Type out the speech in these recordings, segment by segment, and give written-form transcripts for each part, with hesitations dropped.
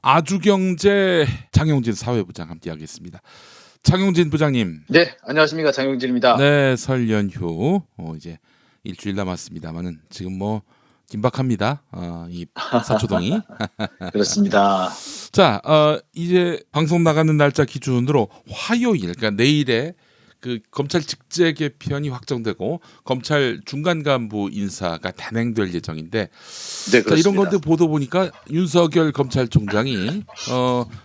아주경제 장용진 사회부장 함께하겠습니다. 장용진 부장님. 네, 안녕하십니까, 장용진입니다. 네, 설 연휴 이제 일주일 남았습니다만은 지금 뭐 긴박합니다. 이 서초동이. 그렇습니다. 자, 이제 방송 나가는 날짜 기준으로 화요일, 그러니까 내일에 그 검찰 직제 개편이 확정되고 검찰 중간 간부 인사가 단행될 예정인데, 네, 자, 이런 그렇습니다. 건데 보도 보니까 윤석열 검찰총장이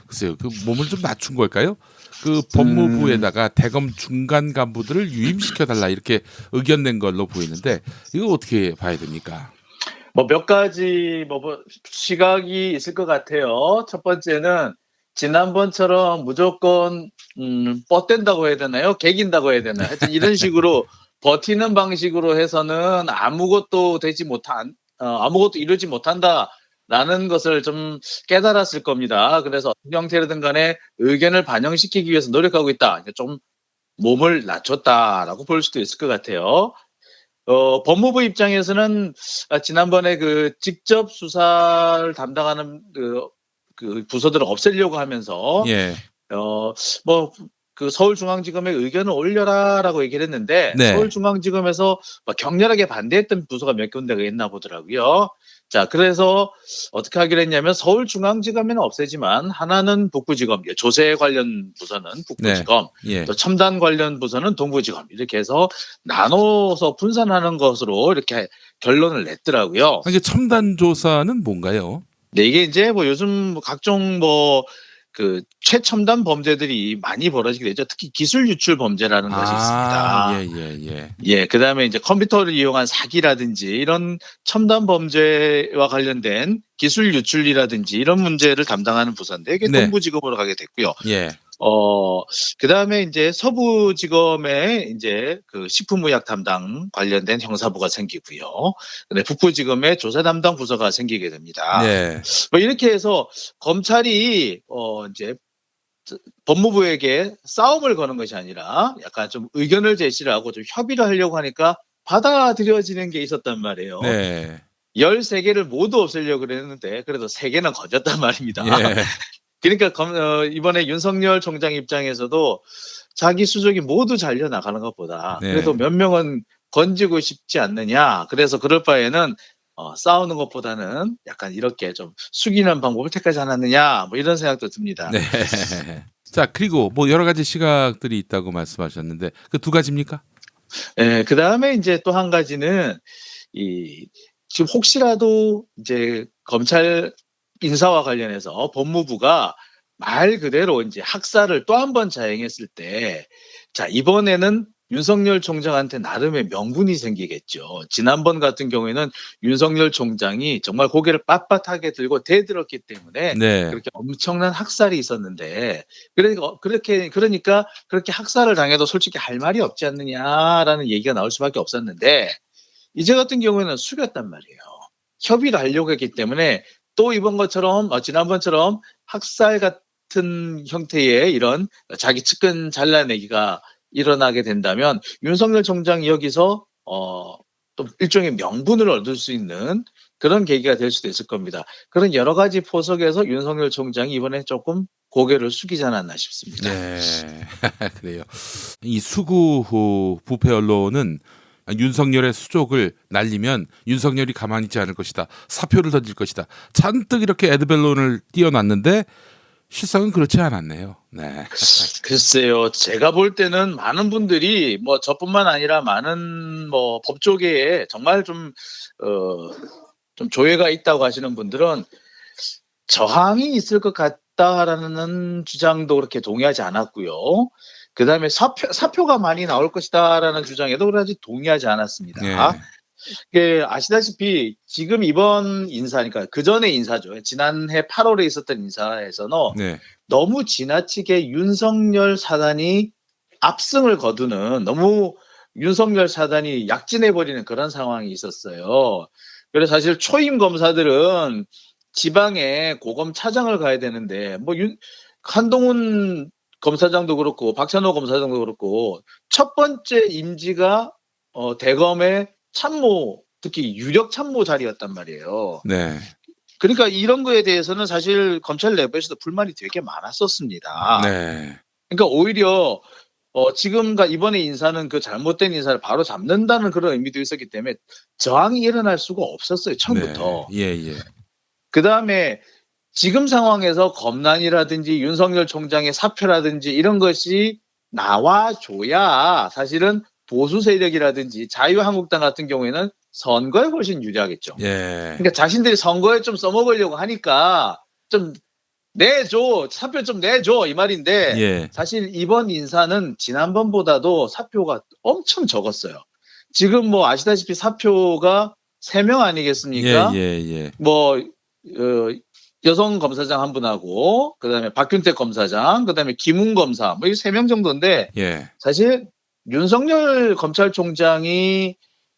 글쎄요, 그 몸을 좀 낮춘 걸까요? 그 법무부에다가 대검 중간 간부들을 유임시켜 달라 이렇게 의견 낸 걸로 보이는데, 이거 어떻게 봐야 됩니까? 뭐 몇 가지 시각이 있을 것 같아요. 첫 번째는 지난번처럼 무조건 뻗댄다고 해야 되나요? 개긴다고 해야 되나요? 하여튼 이런 식으로 버티는 방식으로 해서는 아무것도 이루지 못한다라는 것을 좀 깨달았을 겁니다. 그래서 어떤 형태로든 간에 의견을 반영시키기 위해서 노력하고 있다. 그러니까 좀 몸을 낮췄다라고 볼 수도 있을 것 같아요. 법무부 입장에서는 지난번에 그 직접 수사를 담당하는 그 부서들을 없애려고 하면서 예. 그 서울중앙지검에 의견을 올려라라고 얘기를 했는데, 네. 서울중앙지검에서 격렬하게 반대했던 부서가 몇 군데가 있나 보더라고요. 자, 그래서 어떻게 하기로 했냐면 서울중앙지검에는 없애지만 하나는 북부지검, 조세 관련 부서는 북부지검, 네. 예. 또 첨단 관련 부서는 동부지검, 이렇게 해서 나눠서 분산하는 것으로 이렇게 결론을 냈더라고요. 이게 첨단 조사는 뭔가요? 네, 이게 이제 요즘 각종 그 최첨단 범죄들이 많이 벌어지게 되죠. 특히 기술 유출 범죄라는 것이 있습니다. 예. 예, 그다음에 이제 컴퓨터를 이용한 사기라든지 이런 첨단 범죄와 관련된 기술 유출이라든지 이런 문제를 담당하는 부서인데, 이게 네. 동부지검으로 가게 됐고요. 예. 그다음에 이제 서부지검에 이제 그 식품의약 담당 관련된 형사부가 생기고요. 근데 북부지검에 조사 담당 부서가 생기게 됩니다. 네. 뭐 이렇게 해서 검찰이 이제 법무부에게 싸움을 거는 것이 아니라 약간 좀 의견을 제시를 하고 좀 협의를 하려고 하니까 받아들여지는 게 있었단 말이에요. 네. 13개를 모두 없애려고 그랬는데 그래도 3개는 건졌단 말입니다. 예. 그러니까 이번에 윤석열 총장 입장에서도 자기 수족이 모두 잘려나가는 것보다 네. 그래도 몇 명은 건지고 싶지 않느냐. 그래서 그럴 바에는 싸우는 것보다는 약간 이렇게 좀 숙이는 방법을 택하지 않았느냐, 뭐 이런 생각도 듭니다. 네. 자, 그리고 뭐 여러 가지 시각들이 있다고 말씀하셨는데 그 두 가지입니까? 예, 그다음에 이제 또 한 가지는 지금 혹시라도 이제 검찰 인사와 관련해서 법무부가 말 그대로 이제 학살을 또 한 번 자행했을 때, 자, 이번에는 윤석열 총장한테 나름의 명분이 생기겠죠. 지난번 같은 경우에는 윤석열 총장이 정말 고개를 빳빳하게 들고 대들었기 때문에 네. 그렇게 엄청난 학살이 있었는데, 그러니까 그렇게 학살을 당해도 솔직히 할 말이 없지 않느냐라는 얘기가 나올 수밖에 없었는데, 이제 같은 경우에는 숙였단 말이에요. 협의를 하려고 했기 때문에 또 지난번처럼 학살 같은 형태의 이런 자기 측근 잘라내기가 일어나게 된다면 윤석열 총장이 여기서 또 일종의 명분을 얻을 수 있는 그런 계기가 될 수도 있을 겁니다. 그런 여러 가지 포석에서 윤석열 총장이 이번에 조금 고개를 숙이지 않았나 싶습니다. 네. 그래요. 이 수구 부패 언론은 윤석열의 수족을 날리면 윤석열이 가만히 있지 않을 것이다. 사표를 던질 것이다. 잔뜩 이렇게 에드벨론을 띄워놨는데 실상은 그렇지 않았네요. 네. 글쎄요, 제가 볼 때는 많은 분들이 저뿐만 아니라 많은 법조계에 정말 좀 조예가 있다고 하시는 분들은 저항이 있을 것 같다라는 주장도 그렇게 동의하지 않았고요. 그다음에 사표가 많이 나올 것이다라는 주장에도 그다지 동의하지 않았습니다. 아시다시피 지금 이번 인사니까 그 전에 인사죠. 지난해 8월에 있었던 인사에서는 네. 너무 지나치게 윤석열 사단이 압승을 거두는, 너무 윤석열 사단이 약진해버리는 그런 상황이 있었어요. 그래서 사실 초임 검사들은 지방에 고검 차장을 가야 되는데 한동훈 검사장도 그렇고 박찬호 검사장도 그렇고 첫 번째 임지가 대검의 참모, 특히 유력 참모 자리였단 말이에요. 네. 그러니까 이런 거에 대해서는 사실 검찰 내부에서도 불만이 되게 많았었습니다. 네. 그러니까 오히려 지금과 이번에 인사는 그 잘못된 인사를 바로 잡는다는 그런 의미도 있었기 때문에 저항이 일어날 수가 없었어요, 네. 처음부터. 예. 그다음에 지금 상황에서 검난이라든지 윤석열 총장의 사표라든지 이런 것이 나와줘야 사실은 보수 세력이라든지 자유한국당 같은 경우에는 선거에 훨씬 유리하겠죠. 예. 그러니까 자신들이 선거에 좀 써먹으려고 하니까 좀 내줘, 사표 좀 내줘 이 말인데 예. 사실 이번 인사는 지난번보다도 사표가 엄청 적었어요. 지금 뭐 아시다시피 사표가 3명 아니겠습니까? 예. 뭐 여성 검사장 한 분하고 그다음에 박균택 검사장, 그다음에 김웅 검사 뭐 이 3명 정도인데 예. 사실 윤석열 검찰총장이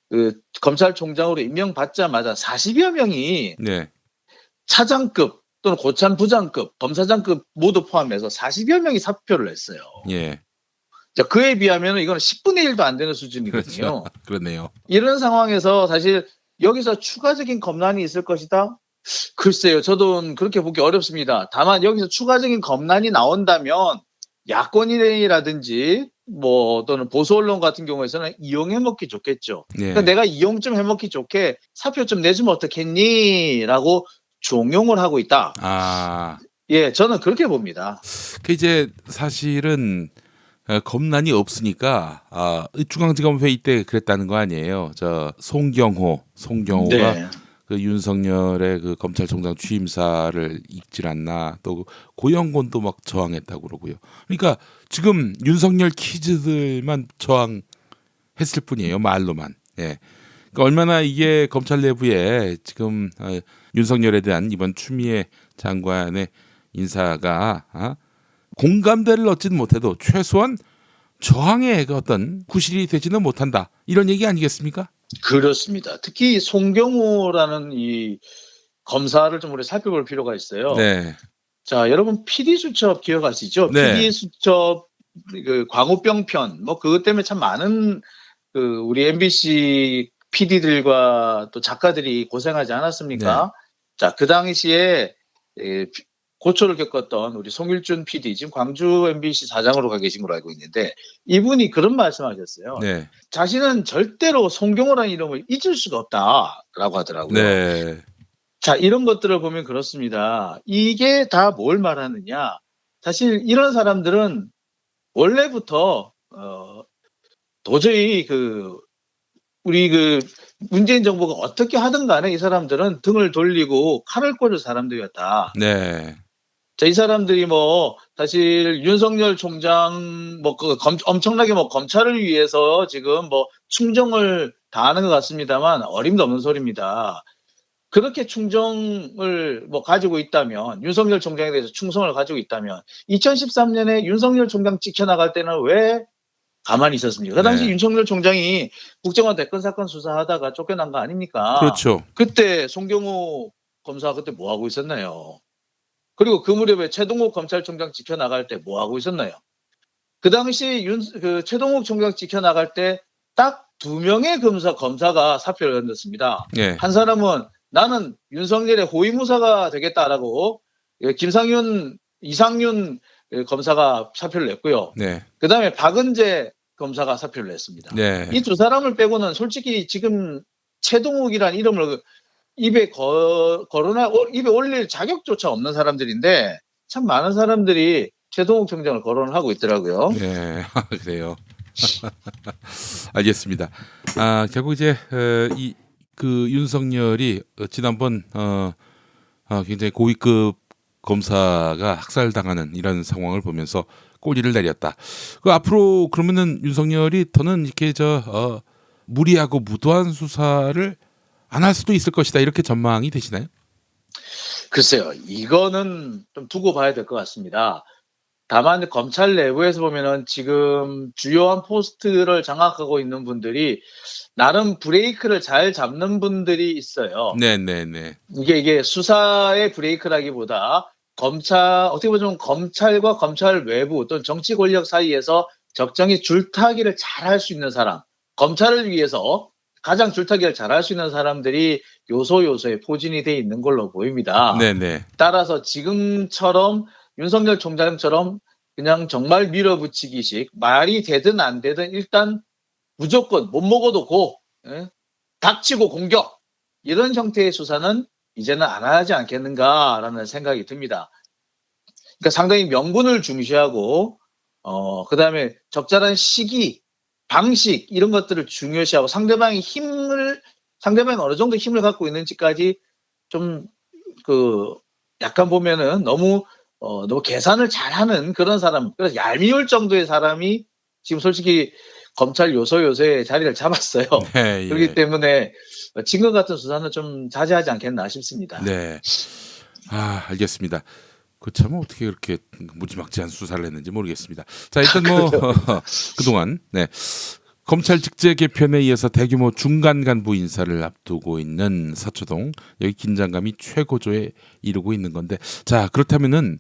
그 검찰총장으로 임명받자마자 40여 명이 네. 차장급 또는 고참 부장급, 검사장급 모두 포함해서 40여 명이 사표를 냈어요. 예. 자, 그에 비하면 이거는 10분의 1도 안 되는 수준이거든요. 그렇죠. 그렇네요. 이런 상황에서 사실 여기서 추가적인 검난이 있을 것이다? 글쎄요. 저도 그렇게 보기 어렵습니다. 다만 여기서 추가적인 검난이 나온다면 야권이라든지 뭐 또는 보수 언론 같은 경우에서는 이용해 먹기 좋겠죠. 예. 그러니까 내가 이용 좀 해먹기 좋게 사표 좀 내주면 어떻겠니? 라고 종용을 하고 있다. 아, 예, 저는 그렇게 봅니다. 그 이제 사실은 검난이 없으니까 중앙지검 회의 때 그랬다는 거 아니에요. 저 송경호가 네. 그 윤석열의 그 검찰총장 취임사를 읽질 않나, 또 고영곤도 막 저항했다고 그러고요. 그러니까 지금 윤석열 키즈들만 저항했을 뿐이에요, 말로만. 예. 그러니까 얼마나 이게 검찰 내부에 지금 윤석열에 대한 이번 추미애 장관의 인사가 공감대를 얻지는 못해도 최소한 저항의 그 어떤 구실이 되지는 못한다, 이런 얘기 아니겠습니까? 그렇습니다. 특히 송경호라는 이 검사를 좀 우리 살펴볼 필요가 있어요. 네. 자, 여러분 PD 수첩 기억하시죠? 네. PD 수첩 그 광우병 편, 뭐 그것 때문에 참 많은 그 우리 MBC PD들과 또 작가들이 고생하지 않았습니까? 자, 그 당시에 고초를 겪었던 우리 송일준 PD, 지금 광주 MBC 사장으로 가 계신 걸로 알고 있는데 이분이 그런 말씀하셨어요. 네. 자신은 절대로 송경호라는 이름을 잊을 수가 없다라고 하더라고요. 네. 자, 이런 것들을 보면 그렇습니다. 이게 다 뭘 말하느냐? 사실 이런 사람들은 원래부터 도저히 우리 문재인 정부가 어떻게 하든 간에 이 사람들은 등을 돌리고 칼을 꽂을 사람들이었다. 네. 자, 이 사람들이 뭐 사실 윤석열 총장 엄청나게 뭐 검찰을 위해서 지금 뭐 충정을 다하는 것 같습니다만 어림도 없는 소리입니다. 그렇게 충정을 뭐 가지고 있다면, 윤석열 총장에 대해서 충성을 가지고 있다면 2013년에 윤석열 총장 찍혀나갈 때는 왜 가만히 있었습니까? 그 당시 네. 윤석열 총장이 국정원 대권 사건 수사하다가 쫓겨난 거 아닙니까? 그렇죠. 그때 송경호 검사 그때 뭐 하고 있었나요? 그리고 그 무렵에 최동욱 검찰총장 찍혀나갈 때 뭐 하고 있었나요? 그 당시 최동욱 총장 찍혀나갈 때 딱 2명의 검사가 사표를 던졌습니다. 네. 한 사람은 나는 윤석열의 호위무사가 되겠다라고 이상윤 검사가 사표를 냈고요. 네. 그다음에 박은재 검사가 사표를 냈습니다. 네. 이 두 사람을 빼고는 솔직히 지금 최동욱이라는 이름을 입에 올릴 자격조차 없는 사람들인데 참 많은 사람들이 최동욱 총장을 거론을 하고 있더라고요. 네. 그래요. 알겠습니다. 결국 이제 그 윤석열이 지난번 굉장히 고위급 검사가 학살당하는 이런 상황을 보면서 꼬리를 내렸다. 그 앞으로 그러면은 윤석열이 더는 이렇게 무리하고 무도한 수사를 안 할 수도 있을 것이다, 이렇게 전망이 되시나요? 글쎄요, 이거는 좀 두고 봐야 될 것 같습니다. 다만 검찰 내부에서 보면은 지금 주요한 포스트를 장악하고 있는 분들이 나름 브레이크를 잘 잡는 분들이 있어요. 네네네. 이게 수사의 브레이크라기보다 어떻게 보면 검찰과 검찰 외부 또는 정치 권력 사이에서 적정히 줄타기를 잘 할 수 있는 사람, 검찰을 위해서 가장 줄타기를 잘 할 수 있는 사람들이 요소요소에 포진이 돼 있는 걸로 보입니다. 네네. 따라서 지금처럼 윤석열 총장처럼 그냥 정말 밀어붙이기식 말이 되든 안 되든 일단 무조건 못 먹어도 고, 예? 닥치고 공격 이런 형태의 수사는 이제는 안 하지 않겠는가라는 생각이 듭니다. 그러니까 상당히 명분을 중시하고 그다음에 적절한 시기, 방식 이런 것들을 중요시하고 상대방이 어느 정도 힘을 갖고 있는지까지 좀 그 약간 보면은 너무 계산을 잘하는 그런 사람, 그래서 얄미울 정도의 사람이 지금 솔직히 검찰 요소요소에 자리를 잡았어요. 네, 그렇기 예. 때문에 지금 같은 수사는 좀 자제하지 않겠나 싶습니다. 네. 아, 알겠습니다. 그 참 어떻게 그렇게 무지막지한 수사를 했는지 모르겠습니다. 자, 일단 뭐 그동안 검찰 직제 개편에 이어서 대규모 중간 간부 인사를 앞두고 있는 서초동, 여기 긴장감이 최고조에 이르고 있는 건데, 자, 그렇다면은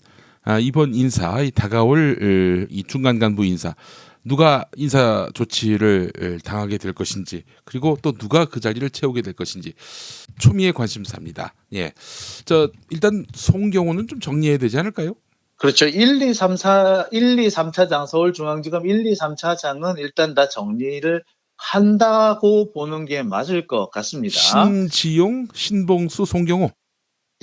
이번 인사, 이 다가올 이 중간 간부 인사, 누가 인사 조치를 당하게 될 것인지, 그리고 또 누가 그 자리를 채우게 될 것인지 초미의 관심사입니다. 예, 일단 송경호는 좀 정리해야 되지 않을까요? 그렇죠. 1, 2, 3, 3차장, 서울중앙지검 1, 2, 3차장은 일단 다 정리를 한다고 보는 게 맞을 것 같습니다. 신지용, 신봉수, 송경호.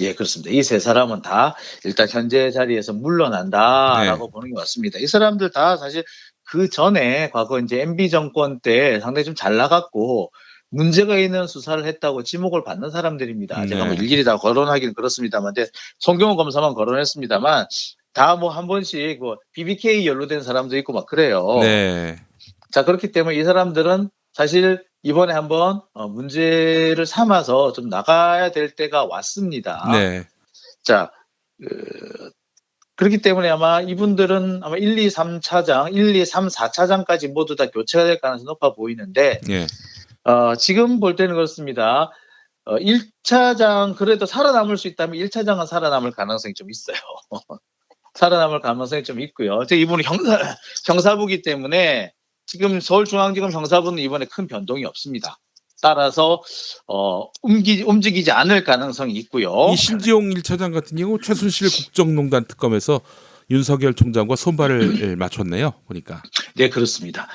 예, 그렇습니다. 이 세 사람은 다 일단 현재 자리에서 물러난다라고 보는 게 맞습니다. 이 사람들 다 사실 그 전에 과거 이제 MB 정권 때 상당히 좀 잘 나갔고 문제가 있는 수사를 했다고 지목을 받는 사람들입니다. 제가 뭐 네. 일일이 다 거론하기는 그렇습니다만, 송경호 검사만 거론했습니다만 다 뭐 한 번씩 뭐 BBK 연루된 사람도 있고 막 그래요. 네. 자, 그렇기 때문에 이 사람들은 사실 이번에 한번 문제를 삼아서 좀 나가야 될 때가 왔습니다. 네. 자, 그렇기 때문에 아마 이분들은 아마 1, 2, 3차장, 1, 2, 3, 4차장까지 모두 다 교체가 될 가능성이 높아 보이는데, 예. 지금 볼 때는 그렇습니다. 1차장 그래도 살아남을 수 있다면 1차장은 살아남을 가능성이 좀 있어요. 살아남을 가능성이 좀 있고요. 이분은 형사부기 때문에 지금 서울중앙지검 형사부는 이번에 큰 변동이 없습니다. 따라서 움직이지 않을 가능성이 있고요. 이 신지용 1차장 같은 경우 최순실 국정농단 특검에서 윤석열 총장과 손발을 맞췄네요. 보니까. 네, 그렇습니다.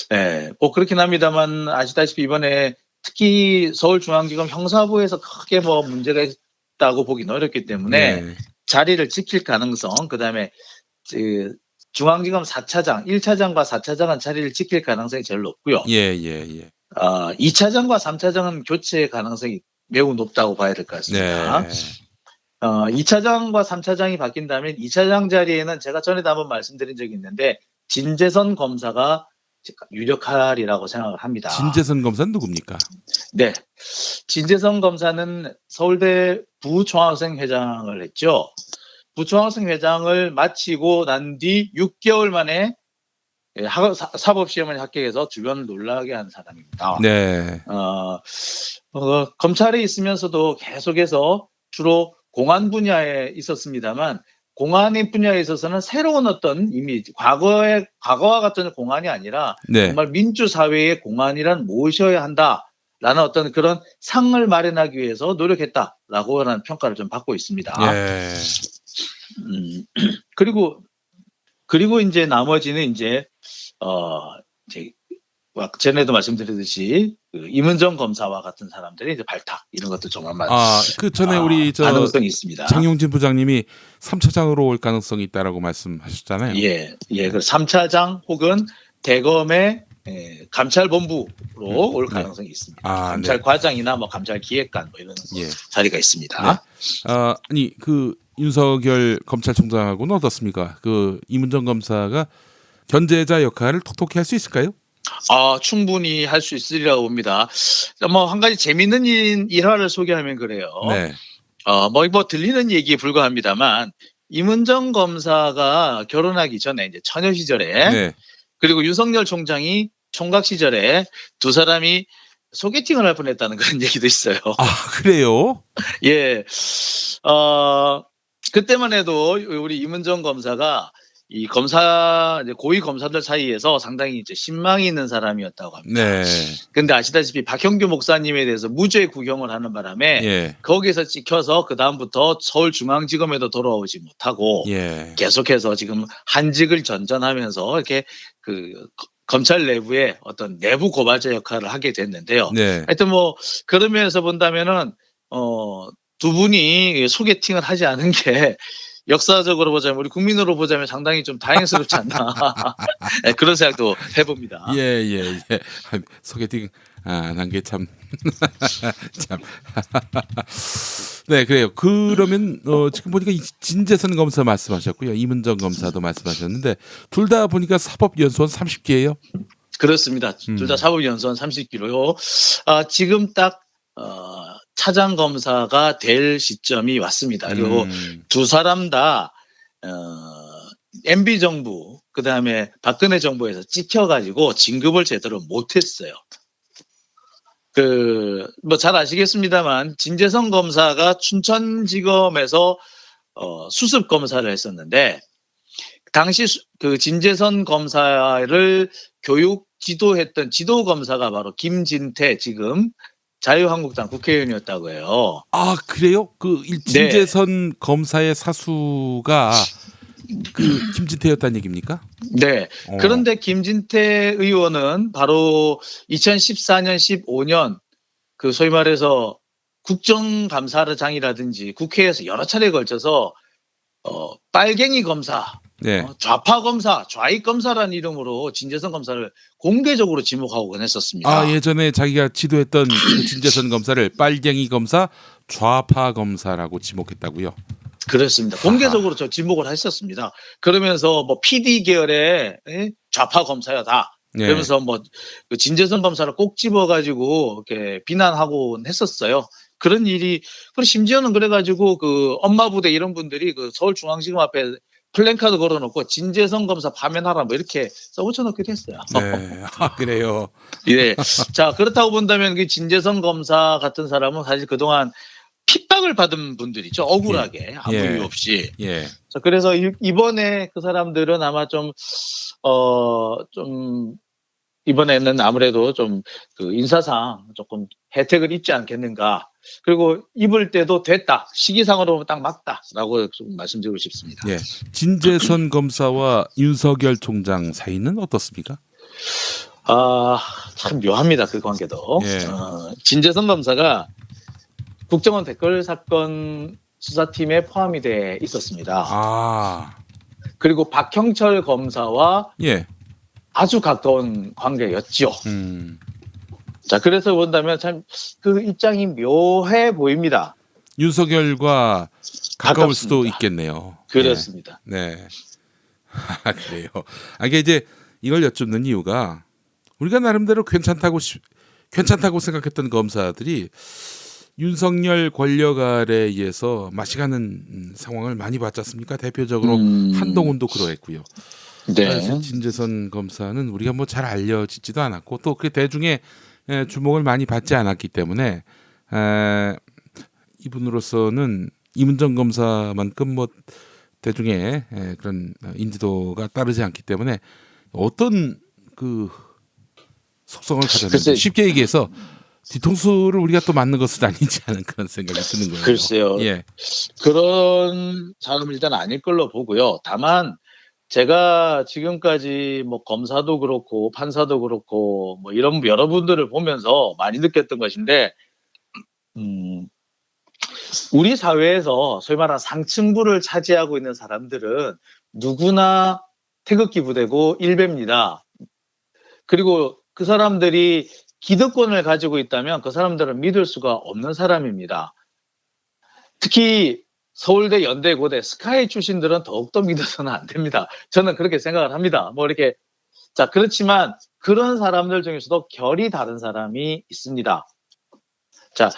네, 뭐 그렇긴 합니다만 아시다시피 이번에 특히 서울중앙지검 형사부에서 크게 뭐 문제가 있다고 보기는 어렵기 때문에 네. 자리를 지킬 가능성, 그다음에 중앙지검 4차장, 1차장과 4차장은 자리를 지킬 가능성이 제일 높고요. 예, 예, 예. 2차장과 3차장은 교체 가능성이 매우 높다고 봐야 될 것 같습니다. 네. 2차장과 3차장이 바뀐다면 2차장 자리에는 제가 전에도 한번 말씀드린 적이 있는데 진재선 검사가 유력하리라고 생각을 합니다. 진재선 검사는 누굽니까? 네, 진재선 검사는 서울대 부총학생 회장을 했죠. 부총학생 회장을 마치고 난 뒤 6개월 만에 사법시험을 합격해서 주변을 놀라게 한 사람입니다. 네. 검찰에 있으면서도 계속해서 주로 공안 분야에 있었습니다만 공안의 분야에 있어서는 새로운 어떤 이미지, 과거와 같은 공안이 아니라 네. 정말 민주사회의 공안이란 무엇이어야 한다라는 어떤 그런 상을 마련하기 위해서 노력했다라고 하는 평가를 좀 받고 있습니다. 예. 그리고 이제 나머지는 이제 전에도 말씀드렸듯이 임은정 검사와 같은 사람들이 이제 발탁 이런 것도 정말 그 전에 우리 가능성이 있습니다. 장용진 부장님이 3차장으로 올 가능성이 있다라고 말씀하셨잖아요. 예. 그 3차장 혹은 대검의 감찰본부로 올 가능성이 있습니다. 감찰과장이나 뭐 감찰기획관 뭐 이런 자리가 있습니다. 네. 아니 그 윤석열 검찰총장하고는 어떻습니까? 그 임은정 검사가 견제자 역할을 톡톡히 할 수 있을까요? 충분히 할 수 있으리라고 봅니다. 뭐 한 가지 재미있는 일화를 소개하면 그래요. 네. 뭐 들리는 얘기에 불과합니다만 임은정 검사가 결혼하기 전에 이제 처녀 시절에 네. 그리고 윤석열 총장이 총각 시절에 두 사람이 소개팅을 할 뻔했다는 그런 얘기도 있어요. 그래요? 예. 그때만 해도 우리 임은정 검사가 이 검사 이제 고위 검사들 사이에서 상당히 이제 신망이 있는 사람이었다고 합니다. 네. 근데 아시다시피 박형규 목사님에 대해서 무죄 구형을 하는 바람에 예. 거기서 찍혀서 그 다음부터 서울중앙지검에도 돌아오지 못하고 예. 계속해서 지금 한직을 전전하면서 이렇게 검찰 내부의 어떤 내부 고발자 역할을 하게 됐는데요. 네. 하여튼 뭐 그런 면에서 본다면은 두 분이 소개팅을 하지 않은 게 역사적으로 보자면 우리 국민으로 보자면 상당히 좀 다행스럽지 않나 네, 그런 생각도 해봅니다. 예. 소개팅 안 한 게 참 참. 네, 그래요. 그러면 지금 보니까 진재선 검사 말씀하셨고요. 이문정 검사도 말씀하셨는데 둘 다 보니까 사법연수원 30기예요. 그렇습니다. 둘 다 사법연수원 30기로요. 지금 딱 차장 검사가 될 시점이 왔습니다. 그리고 두 사람 다 MB 정부 그다음에 박근혜 정부에서 찍혀가지고 진급을 제대로 못했어요. 뭐 잘 아시겠습니다만 진재성 검사가 춘천지검에서 수습 검사를 했었는데 당시 그 진재선 검사를 교육 지도했던 지도 검사가 바로 김진태 지금 자유한국당 국회의원이었다고 해요. 아, 그래요? 진재선 검사의 사수가 김진태였다는 얘기입니까? 네. 그런데 김진태 의원은 바로 2014년, 15년 소위 말해서 국정감사장이라든지 국회에서 여러 차례에 걸쳐서 빨갱이 검사, 네. 좌파 검사, 좌익 검사라는 이름으로 진재선 검사를 공개적으로 지목하곤 했었습니다. 아, 예전에 자기가 지도했던 그 진재선 검사를 빨갱이 검사, 좌파 검사라고 지목했다고요? 그렇습니다. 공개적으로 저 지목을 했었습니다. 그러면서 뭐 PD 계열의 좌파 검사였다. 네. 그러면서 그 진재선 검사를 꼭 집어가지고 이렇게 비난하곤 했었어요. 그런 일이, 그리고 심지어는 그래가지고 엄마 부대 이런 분들이 서울중앙지검 앞에 플랜카드 걸어놓고 진재선 검사 파면하라 뭐 이렇게 써붙여놓기도 했어요. 네. 아, 그래요. 예. 자, 그렇다고 본다면 그 진재선 검사 같은 사람은 사실 그동안 핍박을 받은 분들이죠. 억울하게 아무 이유 없이. 예. 자, 그래서 이번에 그 사람들은 아마 좀 이번에는 아무래도 좀 인사상 조금 혜택을 입지 않겠는가. 그리고 입을 때도 됐다. 시기상으로 딱 맞다라고 좀 말씀드리고 싶습니다. 예. 진재선 검사와 윤석열 총장 사이는 어떻습니까? 참 묘합니다. 그 관계도. 예. 진재선 검사가 국정원 댓글 사건 수사팀에 포함이 돼 있었습니다. 아. 그리고 박형철 검사와 예. 아주 가까운 관계였죠. 자, 그래서 본다면 참 그 입장이 묘해 보입니다. 윤석열과 가까울 가깝습니다. 수도 있겠네요. 그렇습니다. 예. 네. 그래요. 이게 이제 이걸 여쭙는 이유가 우리가 나름대로 괜찮다고 생각했던 검사들이 윤석열 권력 아래에 의해서 마시가는 상황을 많이 봤지 않습니까? 대표적으로 한동훈도 그러했고요. 네. 진재선 검사는 우리가 뭐 잘 알려지지도 않았고 또 그 대중의 주목을 많이 받지 않았기 때문에 이분으로서는 이문정 검사만큼 뭐 대중의 그런 인지도가 따르지 않기 때문에 어떤 속성을 가졌는지 쉽게 얘기해서 뒤통수를 우리가 또 맞는 것은 아니지 않은 그런 생각이 드는 거예요. 글쎄요. 예. 그런 사람은 일단 아닐 걸로 보고요. 다만 제가 지금까지 뭐 검사도 그렇고 판사도 그렇고 뭐 이런 여러분들을 보면서 많이 느꼈던 것인데 우리 사회에서 소위 말하는 상층부를 차지하고 있는 사람들은 누구나 태극기 부대고 일배입니다. 그리고 그 사람들이 기득권을 가지고 있다면 그 사람들은 믿을 수가 없는 사람입니다. 특히 서울대, 연대, 고대, 스카이 출신들은 더욱더 믿어서는 안 됩니다. 저는 그렇게 생각을 합니다. 자, 그렇지만 그런 사람들 중에서도 결이 다른 사람이 있습니다. 자,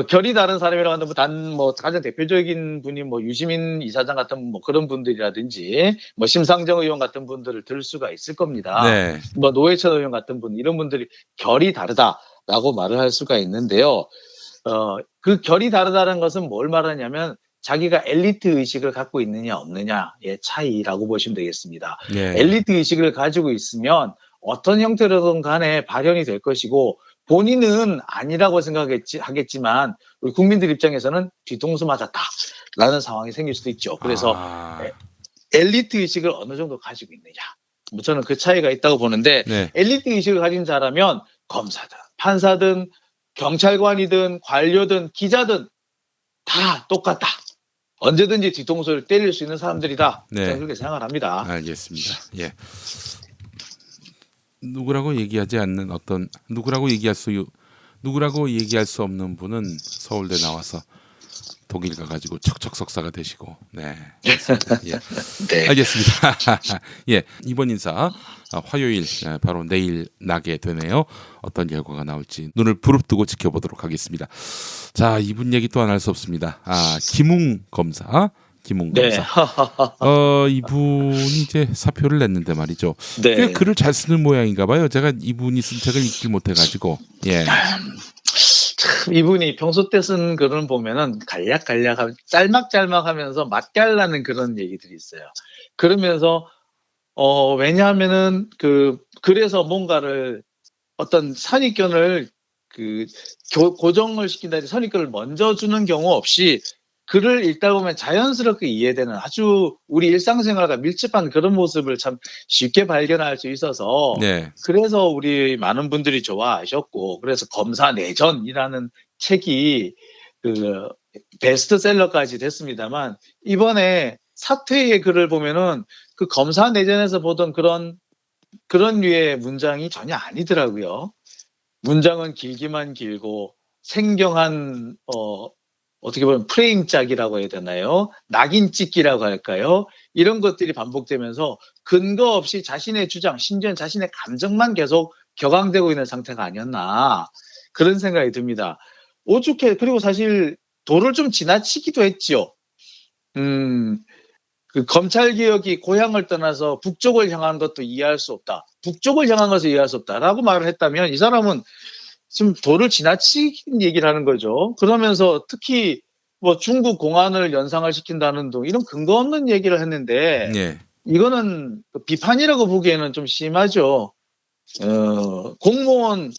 결이 다른 사람이라고 하면 가장 대표적인 분이 유시민 이사장 같은 그런 분들이라든지 심상정 의원 같은 분들을 들 수가 있을 겁니다. 네. 노회찬 의원 같은 분, 이런 분들이 결이 다르다라고 말을 할 수가 있는데요. 그 결이 다르다는 것은 뭘 말하냐면 자기가 엘리트 의식을 갖고 있느냐 없느냐의 차이라고 보시면 되겠습니다. 예. 엘리트 의식을 가지고 있으면 어떤 형태로든 간에 발현이 될 것이고 본인은 아니라고 하겠지만 우리 국민들 입장에서는 뒤통수 맞았다라는 상황이 생길 수도 있죠. 그래서 아, 엘리트 의식을 어느 정도 가지고 있느냐. 뭐 저는 그 차이가 있다고 보는데 네. 엘리트 의식을 가진 자라면 검사든 판사든 경찰관이든 관료든 기자든 다 똑같다. 언제든지 뒤통수를 때릴 수 있는 사람들이다. 네. 저는 그렇게 생각을 합니다. 알겠습니다. 예. 누구라고 얘기하지 않는 어떤 누구라고 얘기할 수 없는 분은 서울대 나와서 독일 가가지고 척척 석사가 되시고, 네, 그렇습니다. 예, 네. 알겠습니다. 예, 이번 인사 화요일 바로 내일 나게 되네요. 어떤 결과가 나올지 눈을 부릅뜨고 지켜보도록 하겠습니다. 자, 이분 얘기 또 안 할 수 없습니다. 김웅 검사. 네. 이분이 이제 사표를 냈는데 말이죠. 네. 꽤 글을 잘 쓰는 모양인가 봐요. 제가 이분이 쓴 책을 읽지 못해가지고. 예. 참 이분이 평소 때 쓴 글을 보면은 간략간략하고 짤막짤막하면서 맛깔나는 그런 얘기들이 있어요. 그러면서 왜냐하면은 그래서 뭔가를 어떤 선입견을 고정을 시킨다든지 선입견을 먼저 주는 경우 없이 글을 읽다 보면 자연스럽게 이해되는 아주 우리 일상생활과 밀접한 그런 모습을 참 쉽게 발견할 수 있어서 네. 그래서 우리 많은 분들이 좋아하셨고 그래서 검사 내전이라는 책이 베스트셀러까지 됐습니다만 이번에 사퇴의 글을 보면은 그 검사 내전에서 보던 그런 류의 문장이 전혀 아니더라고요. 문장은 길기만 길고 생경한 어떻게 보면 프레임짝이라고 해야 되나요? 낙인 찍기라고 할까요? 이런 것들이 반복되면서 근거 없이 자신의 주장, 심지어 자신의 감정만 계속 격앙되고 있는 상태가 아니었나 그런 생각이 듭니다. 그리고 사실 도를 좀 지나치기도 했지요. 검찰 개혁이 고향을 떠나서 북쪽을 향한 것도 이해할 수 없다. 북쪽을 향한 것을 이해할 수 없다라고 말을 했다면 이 사람은 지금 도를 지나치긴 얘기를 하는 거죠. 그러면서 특히 뭐 중국 공안을 연상을 시킨다는 등 이런 근거 없는 얘기를 했는데 네. 이거는 비판이라고 보기에는 좀 심하죠. 공무원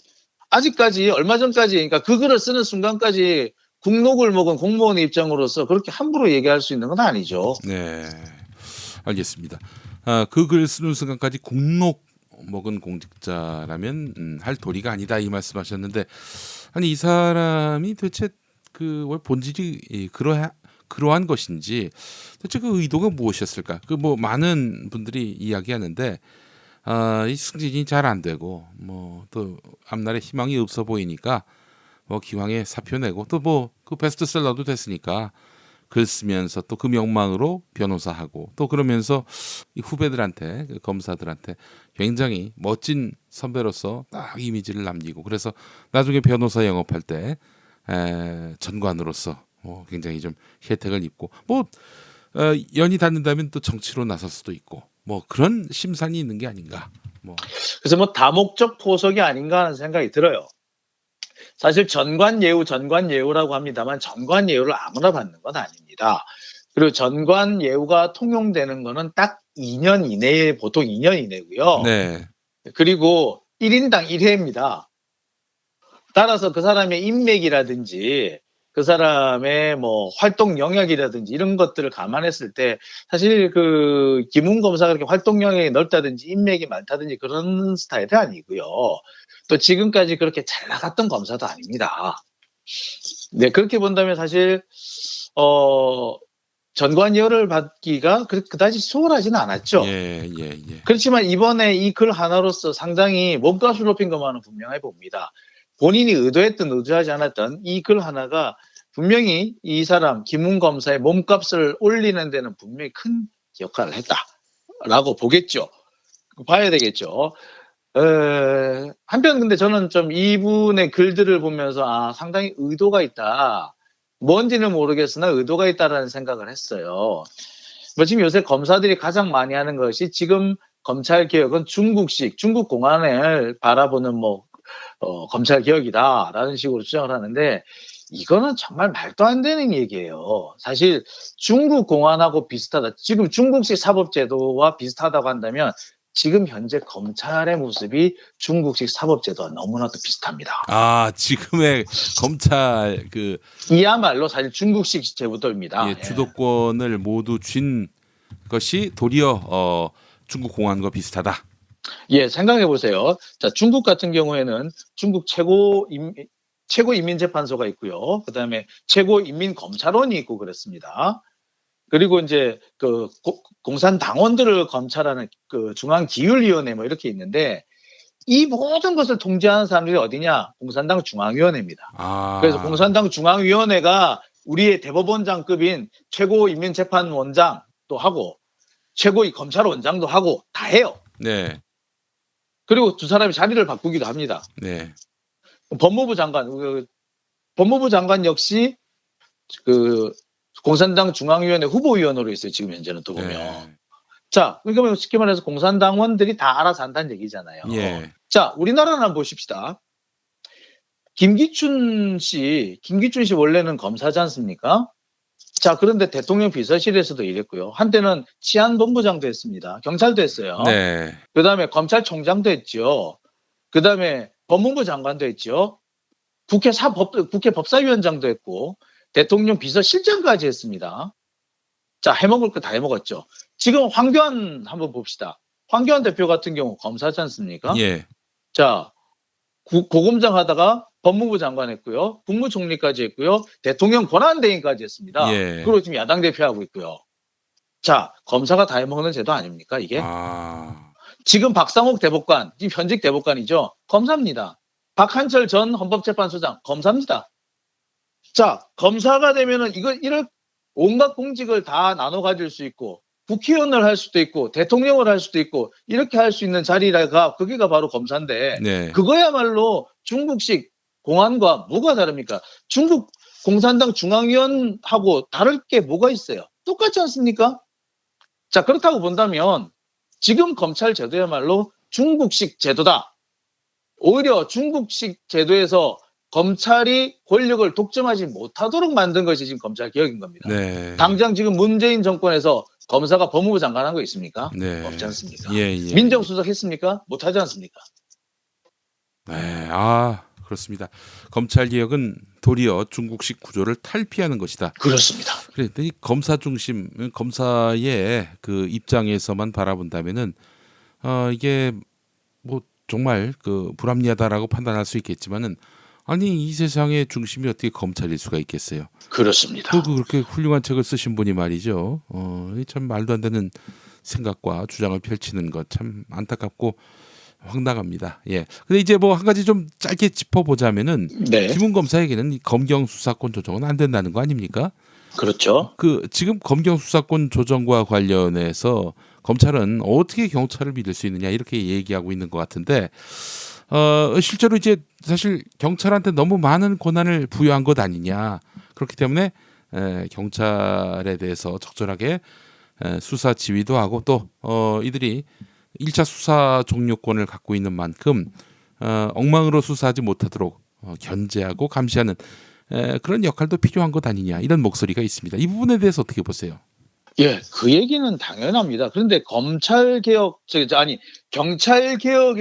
아직까지 얼마 전까지 그러니까 그 글을 쓰는 순간까지 국록을 먹은 공무원의 입장으로서 그렇게 함부로 얘기할 수 있는 건 아니죠. 네. 알겠습니다. 그 글 쓰는 순간까지 국록 먹은 공직자라면 할 도리가 아니다 이 말씀하셨는데 아니 이 사람이 도대체 그 본질이 그러한 것인지 도대체 그 의도가 무엇이었을까? 그 뭐 많은 분들이 이야기하는데 이 승진이 잘 안 되고 뭐 또 앞날에 희망이 없어 보이니까 뭐 기왕에 사표 내고 또 뭐 그 베스트셀러도 됐으니까 글 쓰면서 또 그 명망으로 변호사하고 또 그러면서 이 후배들한테 그 검사들한테 굉장히 멋진 선배로서 딱 이미지를 남기고 그래서 나중에 변호사 영업할 때 전관으로서 굉장히 좀 혜택을 입고 뭐 연이 닿는다면 또 정치로 나설 수도 있고 뭐 그런 심산이 있는 게 아닌가. 뭐 그래서 뭐 다목적 포석이 아닌가 하는 생각이 들어요. 사실 전관예우라고 합니다만 전관예우를 아무나 받는 건 아닙니다. 그리고 전관예우가 통용되는 거는 딱 2년 이내에 보통 2년 이내고요. 네. 그리고 1인당 1회입니다. 따라서 그 사람의 인맥이라든지 그 사람의 뭐 활동 영역이라든지 이런 것들을 감안했을 때 사실 그 김웅 검사가 그렇게 활동 영역이 넓다든지 인맥이 많다든지 그런 스타일이 아니고요. 또 지금까지 그렇게 잘 나갔던 검사도 아닙니다. 네, 그렇게 본다면 사실 전관예우를 받기가 그다지 수월하지는 않았죠. 예. 그렇지만 이번에 이 글 하나로서 상당히 몸값을 높인 것만은 분명해 봅니다. 본인이 의도했든 의도하지 않았든 이 글 하나가 분명히 이 사람 김웅 검사의 몸값을 올리는 데는 분명히 큰 역할을 했다라고 보겠죠. 봐야 되겠죠. 한편 근데 저는 좀 이분의 글들을 보면서 상당히 의도가 있다. 뭔지는 모르겠으나 의도가 있다라는 생각을 했어요. 뭐 지금 요새 검사들이 가장 많이 하는 것이 지금 검찰 개혁은 중국식 중국 공안을 바라보는 검찰 개혁이다라는 식으로 주장을 하는데 이거는 정말 말도 안 되는 얘기예요. 사실 중국 공안하고 비슷하다. 지금 중국식 사법제도와 비슷하다고 한다면 지금 현재 검찰의 모습이 중국식 사법제도와 너무나도 비슷합니다. 아, 지금의 검찰 그 이야말로 사실 중국식 제도입니다. 예. 주도권을 모두 쥔 것이 도리어 중국 공안과 비슷하다. 예, 생각해 보세요. 자, 중국 같은 경우에는 중국 최고인민재판소가 있고요. 그다음에 최고인민검찰원이 있고 그렇습니다. 그리고 이제 그 공산당원들을 검찰하는 그 중앙기율위원회 뭐 이렇게 있는데 이 모든 것을 통제하는 사람들이 어디냐? 공산당 중앙위원회입니다. 아, 그래서 공산당 중앙위원회가 우리의 대법원장급인 최고인민재판원장도 하고 최고검찰원장도 하고 다 해요. 네, 그리고 두 사람이 자리를 바꾸기도 합니다. 네, 법무부 장관 역시 그 공산당 중앙위원회 후보위원으로 있어요. 지금 현재는 또 보면. 네. 자, 그러니까 쉽게 말해서 공산당원들이 다 알아서 한다는 얘기잖아요. 예, 자, 우리나라는 한번 보십시다. 김기춘 씨 원래는 검사지 않습니까? 자, 그런데 대통령 비서실에서도 일했고요. 한때는 치안본부장도 했습니다. 경찰도 했어요. 네, 그 다음에 검찰총장도 했죠. 그 다음에 법무부 장관도 했죠. 국회 법사위원장도 했고, 대통령 비서실장까지 했습니다. 자, 해먹을 거 다 해먹었죠. 지금 황교안 한번 봅시다. 황교안 대표 같은 경우 검사지 않습니까? 예, 자, 고검장 하다가 법무부 장관 했고요. 국무총리까지 했고요. 대통령 권한대행까지 했습니다. 예. 그리고 지금 야당 대표하고 있고요. 자, 검사가 다 해먹는 제도 아닙니까, 이게? 아, 지금 박상옥 대법관, 지금 현직 대법관이죠. 검사입니다. 박한철 전 헌법재판소장, 검사입니다. 자, 검사가 되면은 이럴 온갖 공직을 다 나눠 가질 수 있고, 국회의원을 할 수도 있고, 대통령을 할 수도 있고, 이렇게 할 수 있는 자리가, 그게가 바로 검사인데, 네, 그거야말로 중국식 공안과 뭐가 다릅니까? 중국 공산당 중앙위원하고 다를 게 뭐가 있어요? 똑같지 않습니까? 자, 그렇다고 본다면, 지금 검찰 제도야말로 중국식 제도다. 오히려 중국식 제도에서 검찰이 권력을 독점하지 못하도록 만든 것이 지금 검찰 개혁인 겁니다. 네. 당장 지금 문재인 정권에서 검사가 법무부 장관 한 거 있습니까? 네. 없지 않습니까? 예, 예. 민정수석 했습니까? 못하지 않습니까? 네, 그렇습니다. 검찰 개혁은 도리어 중국식 구조를 탈피하는 것이다. 그렇습니다. 그런데 이 검사 중심, 검사의 그 입장에서만 바라본다면은 이게 뭐 정말 그 불합리하다라고 판단할 수 있겠지만은 아니 이 세상의 중심이 어떻게 검찰일 수가 있겠어요? 그렇습니다. 또 그렇게 훌륭한 책을 쓰신 분이 말이죠. 참 말도 안 되는 생각과 주장을 펼치는 것 참 안타깝고 황당합니다. 예. 근데 이제 뭐 한 가지 좀 짧게 짚어보자면은 네. 김웅 검사에게는 이 검경 수사권 조정은 안 된다는 거 아닙니까? 그렇죠. 그 지금 검경 수사권 조정과 관련해서 검찰은 어떻게 경찰을 믿을 수 있느냐 이렇게 얘기하고 있는 것 같은데 실제로 이제 사실 경찰한테 너무 많은 권한을 부여한 것 아니냐. 그렇기 때문에 경찰에 대해서 적절하게 수사 지휘도 하고 또 이들이 1차 수사 종료권을 갖고 있는 만큼 엉망으로 수사하지 못하도록 견제하고 감시하는 그런 역할도 필요한 것 아니냐 이런 목소리가 있습니다. 이 부분에 대해서 어떻게 보세요? 예, 그 얘기는 당연합니다. 그런데 경찰 개혁에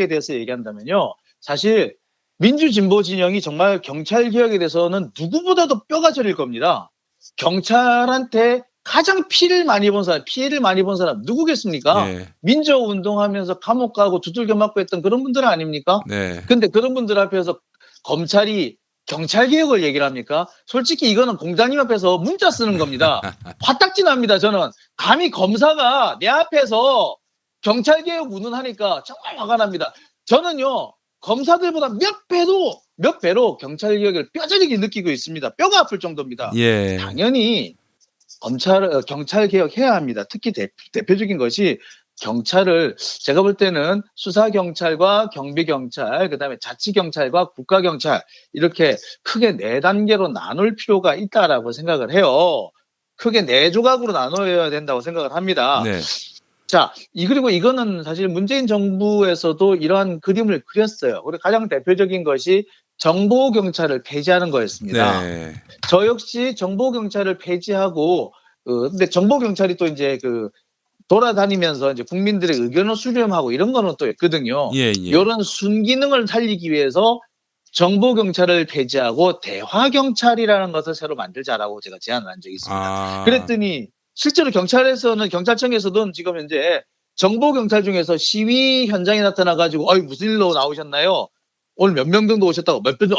대해서 얘기한다면요. 사실 민주진보 진영이 정말 경찰 개혁에 대해서는 누구보다도 뼈가 저릴 겁니다. 경찰한테 가장 피해를 많이 본 사람 누구겠습니까? 예. 민주운동하면서 감옥 가고 두들겨 맞고 했던 그런 분들 아닙니까? 네. 근데 그런 분들 앞에서 검찰이 경찰 개혁을 얘기를 합니까? 솔직히 이거는 공자님 앞에서 문자 쓰는 겁니다. 화딱지 납니다. 저는 감히 검사가 내 앞에서 경찰 개혁 운운하니까 정말 화가 납니다. 저는요 검사들보다 몇 배로 경찰 개혁을 뼈저리게 느끼고 있습니다. 뼈가 아플 정도입니다. 예. 당연히 경찰 개혁해야 합니다. 특히 대표적인 것이 경찰을 제가 볼 때는 수사경찰과 경비경찰, 그다음에 자치경찰과 국가경찰 이렇게 크게 4단계로 나눌 필요가 있다라고 생각을 해요. 크게 4조각으로 나눠야 된다고 생각을 합니다. 네. 자, 그리고 이거는 사실 문재인 정부에서도 이러한 그림을 그렸어요. 그리고 가장 대표적인 것이 정보경찰을 폐지하는 거였습니다. 네. 저 역시 정보경찰을 폐지하고 근데 정보경찰이 또 이제 돌아다니면서 이제 국민들의 의견을 수렴하고 이런 거는 또 있거든요. 예, 예. 요런 순기능을 살리기 위해서 정보경찰을 폐지하고 대화경찰이라는 것을 새로 만들자라고 제가 제안을 한 적이 있습니다. 아. 그랬더니 실제로 경찰청에서는 지금 현재 정보경찰 중에서 시위 현장에 나타나 가지고 무슨 일로 나오셨나요? 오늘 몇 명 정도 오셨다고 몇 분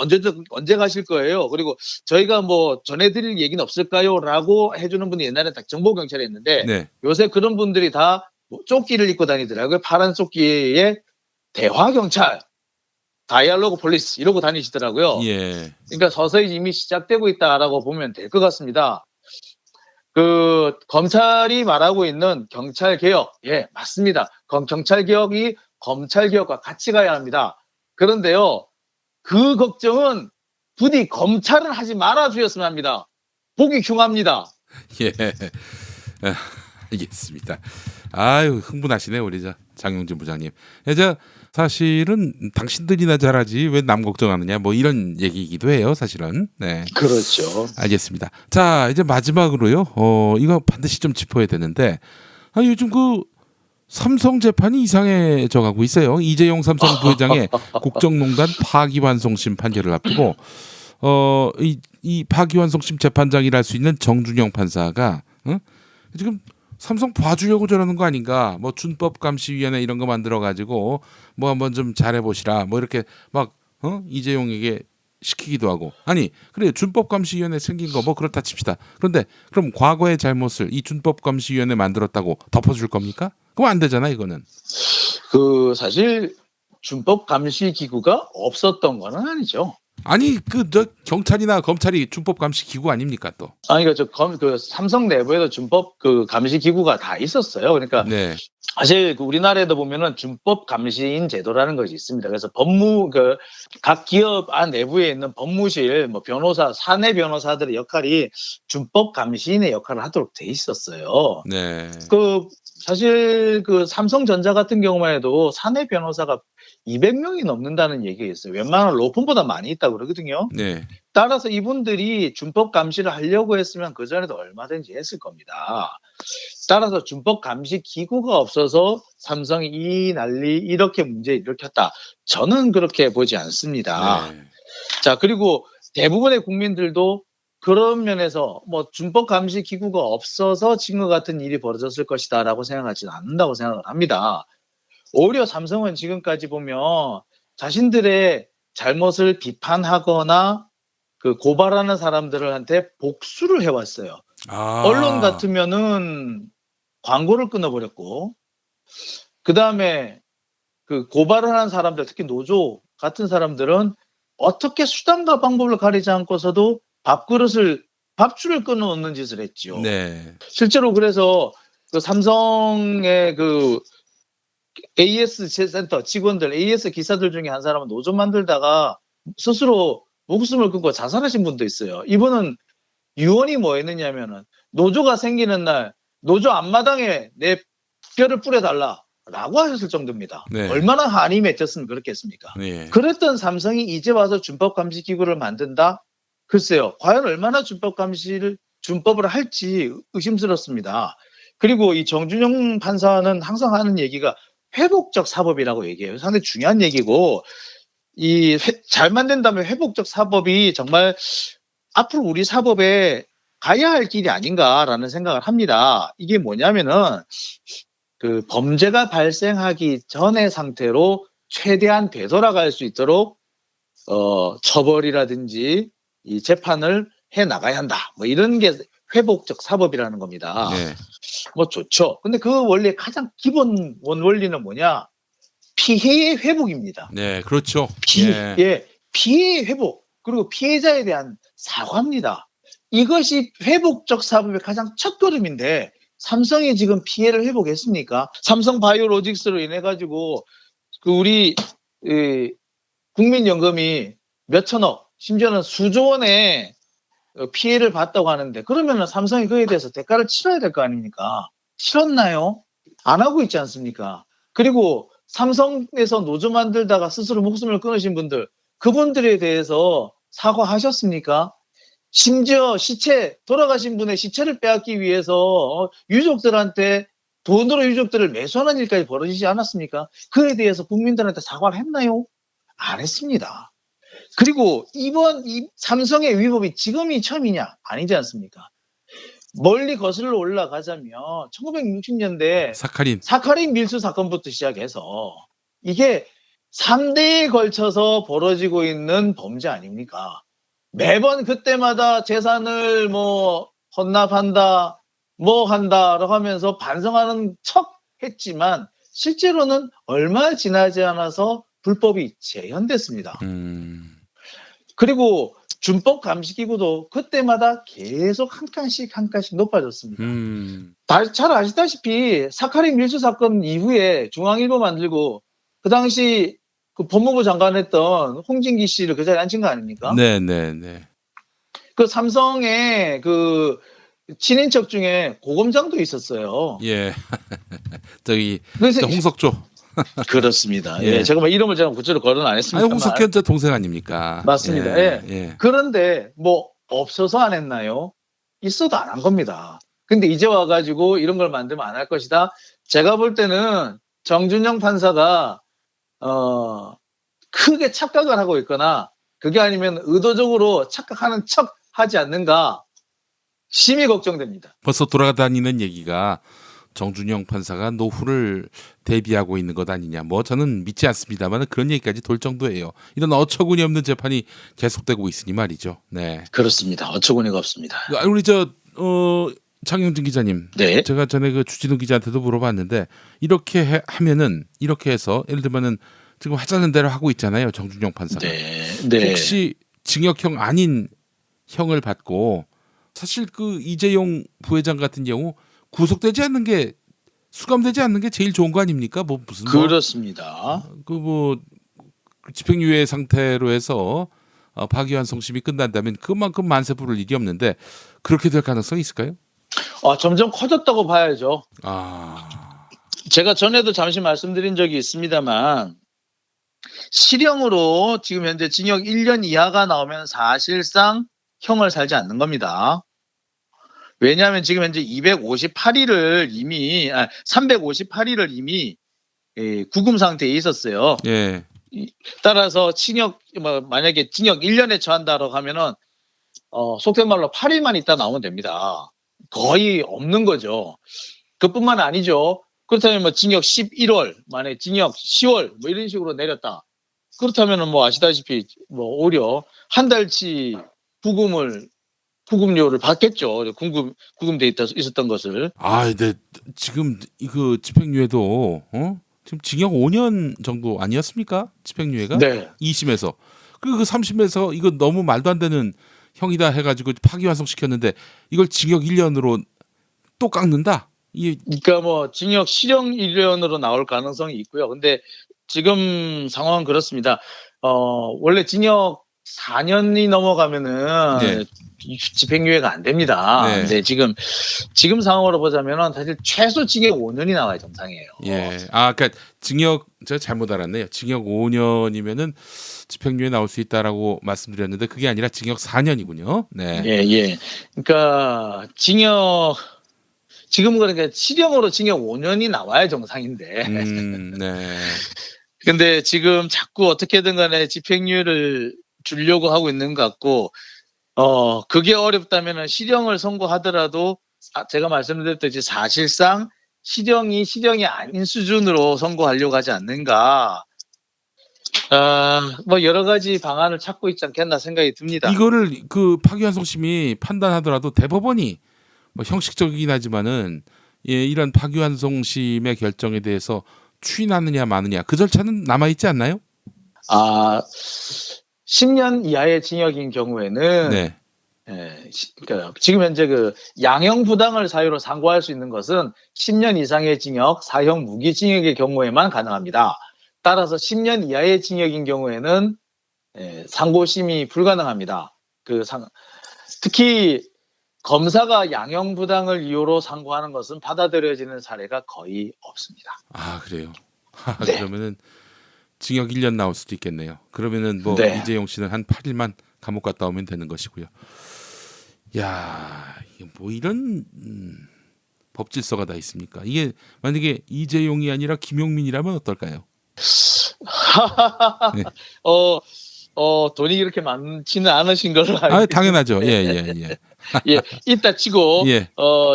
언제 가실 거예요? 그리고 저희가 뭐 전해드릴 얘기는 없을까요? 라고 해주는 분이 옛날에 딱 정보경찰이었는데 네. 요새 그런 분들이 다 뭐 조끼를 입고 다니더라고요. 파란 조끼에 대화경찰, 다이얼로그 폴리스 이러고 다니시더라고요. 예. 그러니까 서서히 이미 시작되고 있다라고 보면 될 것 같습니다. 검찰이 말하고 있는 경찰 개혁, 예, 맞습니다. 경찰 개혁이 검찰 개혁과 같이 가야 합니다. 그런데요, 그 걱정은 부디 검찰은 하지 말아 주셨으면 합니다. 보기 흉합니다. 예. 아, 알겠습니다. 아유, 흥분하시네 우리 장용진 부장님. 저 사실은 당신들이나 잘하지 왜 남 걱정하느냐 뭐 이런 얘기이기도 해요, 사실은. 네. 그렇죠. 알겠습니다. 자, 이제 마지막으로요. 이거 반드시 좀 짚어야 되는데 요즘 삼성 재판이 이상해져 가고 있어요. 이재용 삼성 부회장의 국정농단 파기환송심 판결을 앞두고 이 파기환송심 재판장이라 할 수 있는 정준영 판사가 지금 삼성 봐주려고 저러는 거 아닌가? 뭐 준법감시위원회 이런 거 만들어 가지고 뭐 한번 좀 잘해보시라. 뭐 이렇게 막 이재용에게 시키기도 하고. 아니 그래 준법감시위원회 생긴 거 뭐 그렇다 칩시다. 그런데 그럼 과거의 잘못을 이 준법감시위원회 만들었다고 덮어줄 겁니까? 그럼 안 되잖아 이거는. 사실 준법감시기구가 없었던 건 아니죠. 아니 저 경찰이나 검찰이 준법감시기구 아닙니까 또? 아니, 삼성 내부에도 준법 감시 기구가 다 있었어요. 그러니까 네. 사실 우리나라에도 보면은 준법 감시인 제도라는 것이 있습니다. 그래서 각 기업 안 내부에 있는 법무실, 뭐 변호사, 사내 변호사들의 역할이 준법 감시인의 역할을 하도록 돼 있었어요. 네. 사실 삼성전자 같은 경우만 해도 사내 변호사가 200명이 넘는다는 얘기가 있어요. 웬만한 로펌보다 많이 있다고 그러거든요. 네. 따라서 이분들이 준법 감시를 하려고 했으면 그전에도 얼마든지 했을 겁니다. 따라서 준법 감시 기구가 없어서 삼성이 이 난리 이렇게 문제를 일으켰다. 저는 그렇게 보지 않습니다. 네. 자, 그리고 대부분의 국민들도 그런 면에서 뭐 준법 감시 기구가 없어서 지금 같은 일이 벌어졌을 것이다라고 생각하지는 않는다고 생각을 합니다. 오히려 삼성은 지금까지 보면 자신들의 잘못을 비판하거나 고발하는 사람들한테 복수를 해왔어요. 아. 언론 같으면은 광고를 끊어버렸고, 그 다음에 고발을 하는 사람들, 특히 노조 같은 사람들은 어떻게 수단과 방법을 가리지 않고서도 밥줄을 끊어놓는 짓을 했죠. 네. 실제로 그래서 삼성의 AS 센터 직원들, AS 기사들 중에 한 사람은 노조 만들다가 스스로 목숨을 끊고 자살하신 분도 있어요. 이분은 유언이 뭐였느냐면은 노조가 생기는 날 노조 앞마당에 내 뼈를 뿌려달라라고 하셨을 정도입니다. 네. 얼마나 한이 맺혔으면 그렇겠습니까? 네. 그랬던 삼성이 이제 와서 준법감시기구를 만든다? 글쎄요. 과연 얼마나 준법을 할지 의심스럽습니다. 그리고 이 정준영 판사는 항상 하는 얘기가 회복적 사법이라고 얘기해요. 상당히 중요한 얘기고 잘 만든다면 회복적 사법이 정말 앞으로 우리 사법에 가야 할 길이 아닌가라는 생각을 합니다. 이게 뭐냐면은 범죄가 발생하기 전의 상태로 최대한 되돌아갈 수 있도록 처벌이라든지 이 재판을 해 나가야 한다. 뭐 이런 게 회복적 사법이라는 겁니다. 네. 뭐 좋죠. 근데 그 원리의 가장 기본 원리는 뭐냐? 피해의 회복입니다. 네, 그렇죠. 피해의 회복, 그리고 피해자에 대한 사과입니다. 이것이 회복적 사법의 가장 첫걸음인데 삼성이 지금 피해를 회복했습니까? 삼성 바이오로직스로 인해 가지고 우리 국민연금이 몇 천억, 심지어는 수조 원의 피해를 봤다고 하는데 그러면 삼성이 그에 대해서 대가를 치러야 될 거 아닙니까? 치렀나요? 안 하고 있지 않습니까? 그리고 삼성에서 노조 만들다가 스스로 목숨을 끊으신 분들 그분들에 대해서 사과하셨습니까? 심지어 돌아가신 분의 시체를 빼앗기 위해서 유족들한테 돈으로 유족들을 매수하는 일까지 벌어지지 않았습니까? 그에 대해서 국민들한테 사과를 했나요? 안 했습니다. 그리고 이번 이 삼성의 위법이 지금이 처음이냐? 아니지 않습니까? 멀리 거슬러 올라가자면 1960년대 사카린. 사카린 밀수 사건부터 시작해서 이게 3대에 걸쳐서 벌어지고 있는 범죄 아닙니까? 매번 그때마다 재산을 뭐 헌납한다, 뭐 한다라고 하면서 반성하는 척 했지만 실제로는 얼마 지나지 않아서 불법이 재현됐습니다. 그리고 준법 감시기구도 그때마다 계속 한 칸씩 높아졌습니다. 잘 아시다시피 사카린 밀수 사건 이후에 중앙일보 만들고 그 당시 그 법무부 장관 했던 홍진기 씨를 그 자리에 앉힌 거 아닙니까? 네네네. 그 삼성의 그 친인척 중에 고검장도 있었어요. 예. 저기 그래서 홍석조. 그렇습니다. 예. 예, 제가 뭐 이름을 제가 구체로 거론 안 아니 했습니다만 홍석현 저 동생 아닙니까? 맞습니다. 예. 예. 예. 그런데 뭐 없어서 안 했나요? 있어도 안 한 겁니다. 근데 이제 와가지고 이런 걸 만들면 안 할 것이다. 제가 볼 때는 정준영 판사가 크게 착각을 하고 있거나 그게 아니면 의도적으로 착각하는 척 하지 않는가 심히 걱정됩니다. 벌써 돌아다니는 얘기가 정준영 판사가 노후를 대비하고 있는 것 아니냐. 뭐 저는 믿지 않습니다만 그런 얘기까지 돌 정도예요. 이런 어처구니 없는 재판이 계속되고 있으니 말이죠. 네. 그렇습니다. 어처구니가 없습니다. 우리 장영진 기자님. 네. 제가 전에 그 주진우 기자한테도 물어봤는데 이렇게 하면은 이렇게 해서 예를 들면은 지금 하자는 대로 하고 있잖아요. 정준영 판사가. 네. 혹시 징역형 아닌 형을 받고 사실 그 이재용 부회장 같은 경우 구속되지 않는 게 수감되지 않는 게 제일 좋은 거 아닙니까? 뭐 무슨 그렇습니다. 그 집행유예 상태로 해서 파기환송심이 끝난다면 그만큼 만세 부를 일이 없는데 그렇게 될 가능성이 있을까요? 점점 커졌다고 봐야죠. 아, 제가 전에도 잠시 말씀드린 적이 있습니다만 실형으로 지금 현재 징역 1년 이하가 나오면 사실상 형을 살지 않는 겁니다. 왜냐하면 지금 현재 358일을 이미 구금 상태에 있었어요. 예. 따라서 만약에 징역 1년에 처한다고 하면은 속된 말로 8일만 있다 나오면 됩니다. 거의 없는 거죠. 그뿐만 아니죠. 그렇다면 뭐 징역 11월, 만약에 징역 10월 뭐 이런 식으로 내렸다. 그렇다면은 뭐 아시다시피 뭐 오히려 한 달치 구금료를 받겠죠. 구금돼 있었던 것을. 근데 지금 그 집행유예도 지금 징역 5년 정도 아니었습니까? 집행유예가? 네. 2심에서. 그 3심에서 이거 너무 말도 안 되는 형이다 해가지고 파기환송 시켰는데 이걸 징역 1년으로 또 깎는다? 그러니까 뭐 징역 실형 1년으로 나올 가능성이 있고요. 근데 지금 상황은 그렇습니다. 원래 징역 4년이 넘어가면은 네. 집행유예가 안 됩니다. 네. 근데 지금 상황으로 보자면은 사실 최소 징역 5년이 나와야 정상이에요. 예. 그러니까 제가 잘못 알았네요. 징역 5년이면은 집행유예 나올 수 있다라고 말씀드렸는데 그게 아니라 징역 4년이군요. 네. 예. 그러니까 지금은 그러니까 실형으로 징역 5년이 나와야 정상인데. 네. 근데 지금 자꾸 어떻게든 간에 집행유예를 주려고 하고 있는 것 같고, 그게 어렵다면은 실형을 선고하더라도 제가 말씀드렸듯이 사실상 실형이 아닌 수준으로 선고하려고 하지 않는가. 뭐 여러 가지 방안을 찾고 있지 않겠나 생각이 듭니다. 이거를 그 파기환송심이 판단하더라도 대법원이 뭐 형식적이긴 하지만은 이런 파기환송심의 결정에 대해서 추인하느냐 마느냐 그 절차는 남아 있지 않나요? 10년 이하의 징역인 경우에는 네. 그러니까 지금 현재 그 양형 부당을 사유로 상고할 수 있는 것은 10년 이상의 징역, 사형 무기징역의 경우에만 가능합니다. 따라서 10년 이하의 징역인 경우에는 상고심이 불가능합니다. 특히 검사가 양형 부당을 이유로 상고하는 것은 받아들여지는 사례가 거의 없습니다. 그래요. 네. 그러면은 징역 1년 나올 수도 있겠네요. 그러면은 뭐 네. 이재용 씨는 한 8일만 감옥 갔다 오면 되는 것이고요. 야, 이게 뭐 이런 법질서가 다 있습니까? 이게 만약에 이재용이 아니라 김용민이라면 어떨까요? 네. 돈이 그렇게 많지는 않으신 걸로 알고 아, 있는데. 당연하죠. 예, 예, 예. 예, 이따 치고, 예.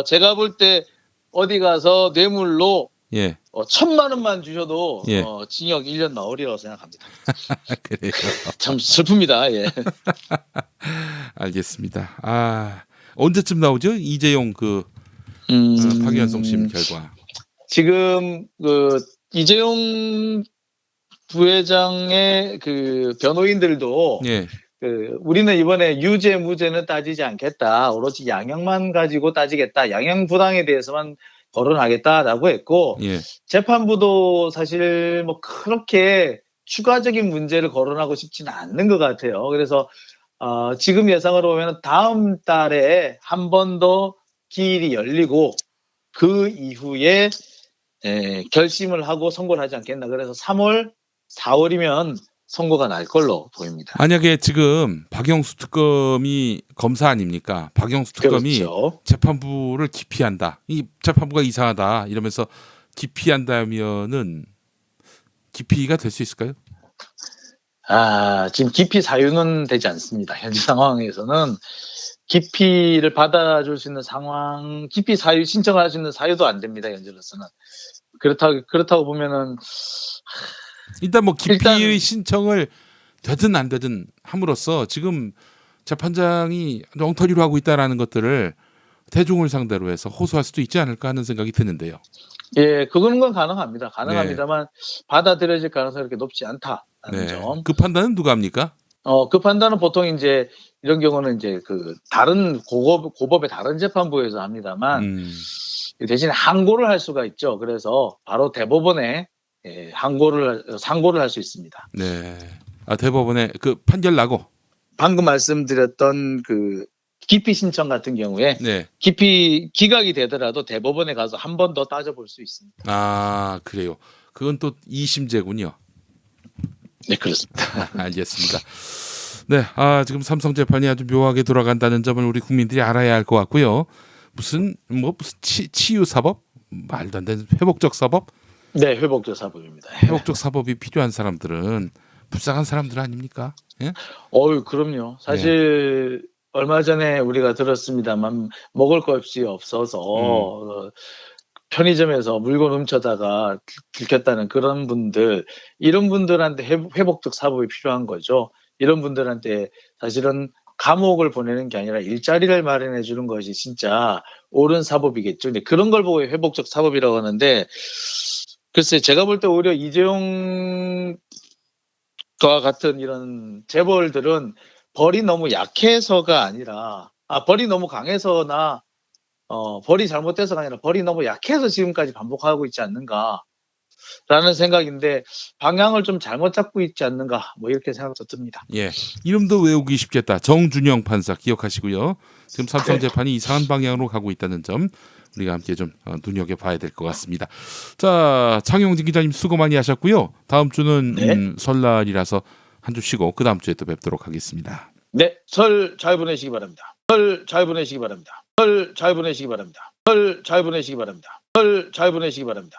제가 볼 때 어디 가서 뇌물로 예. 1,000만 원만 주셔도, 예. 징역 1년 나오리라고 생각합니다. 그래요. 참 슬픕니다. 예. 알겠습니다. 아, 언제쯤 나오죠? 이재용 그 파기환송심 결과. 지금 이재용 부회장의 변호인들도 예. 우리는 이번에 유죄 무죄는 따지지 않겠다. 오로지 양형만 가지고 따지겠다. 양형 부당에 대해서만 거론하겠다라고 했고, 예. 재판부도 사실 뭐 그렇게 추가적인 문제를 거론하고 싶지는 않는 것 같아요. 그래서 지금 예상으로 보면 다음 달에 한 번 더 기일이 열리고 그 이후에 결심을 하고 선고를 하지 않겠나. 그래서 3월, 4월이면 선고가 날 걸로 보입니다. 만약에 지금 박영수 특검이 검사 아닙니까? 박영수 특검이 그렇죠. 재판부를 기피한다. 이 재판부가 이상하다 이러면서 기피한다면은 기피가 될 수 있을까요? 지금 기피 사유는 되지 않습니다. 현재 상황에서는 기피를 받아줄 수 있는 상황, 기피 사유 신청할 수 있는 사유도 안 됩니다. 현재로서는. 그렇다고 보면은 일단 뭐 기피의 일단- 신청을 되든 안 되든 함으로써 지금 재판장이 엉터리로 하고 있다라는 것들을 대중을 상대로 해서 호소할 수도 있지 않을까 하는 생각이 드는데요. 예, 그거는 건 가능합니다. 가능합니다만 받아들여질 가능성이 그렇게 높지 않다는 네. 점. 그 판단은 누가 합니까? 그 판단은 보통 이제 이런 경우는 이제 다른 고법의 다른 재판부에서 합니다만 대신에 항고를 할 수가 있죠. 그래서 바로 대법원에 상고를 할 수 있습니다. 네. 대법원에 그 판결 나고. 방금 말씀드렸던 기피 신청 같은 경우에 네. 기피 기각이 되더라도 대법원에 가서 한 번 더 따져볼 수 있습니다. 아, 그래요. 그건 또 2심제군요. 네, 그렇습니다. 알겠습니다. 네, 지금 삼성 재판이 아주 묘하게 돌아간다는 점을 우리 국민들이 알아야 할 것 같고요. 무슨 치유 사법? 말도 안 되는 회복적 사법? 네, 회복적 사법입니다. 회복적 사법이 필요한 사람들은 불쌍한 사람들 아닙니까? 예? 그럼요. 사실 얼마 전에 우리가 들었습니다만 먹을 것이 없어서 편의점에서 물건 훔쳐다가 들켰다는 그런 분들, 이런 분들한테 회복적 사법이 필요한 거죠. 이런 분들한테 사실은 감옥을 보내는 게 아니라 일자리를 마련해 주는 것이 진짜 옳은 사법이겠죠. 근데 그런 걸 보고 회복적 사법이라고 하는데, 글쎄 제가 볼 때 오히려 이재용과 같은 이런 재벌들은 벌이 너무 약해서가 아니라 벌이 너무 강해서나 벌이 잘못돼서가 아니라 벌이 너무 약해서 지금까지 반복하고 있지 않는가라는 생각인데, 방향을 좀 잘못 잡고 있지 않는가, 뭐 이렇게 생각도 듭니다. 예. 이름도 외우기 쉽겠다. 정준영 판사 기억하시고요. 지금 삼성 재판이 이상한 방향으로 가고 있다는 점 우리가 함께 좀 눈여겨봐야 될 것 같습니다. 자, 장용진 기자님 수고 많이 하셨고요. 다음 주는 설날이라서 한 주 쉬고 그 다음 주에 또 뵙도록 하겠습니다. 네, 설 잘 보내시기 바랍니다. 설 잘 보내시기 바랍니다. 설 잘 보내시기 바랍니다. 설 잘 보내시기 바랍니다. 설 잘 보내시기 바랍니다.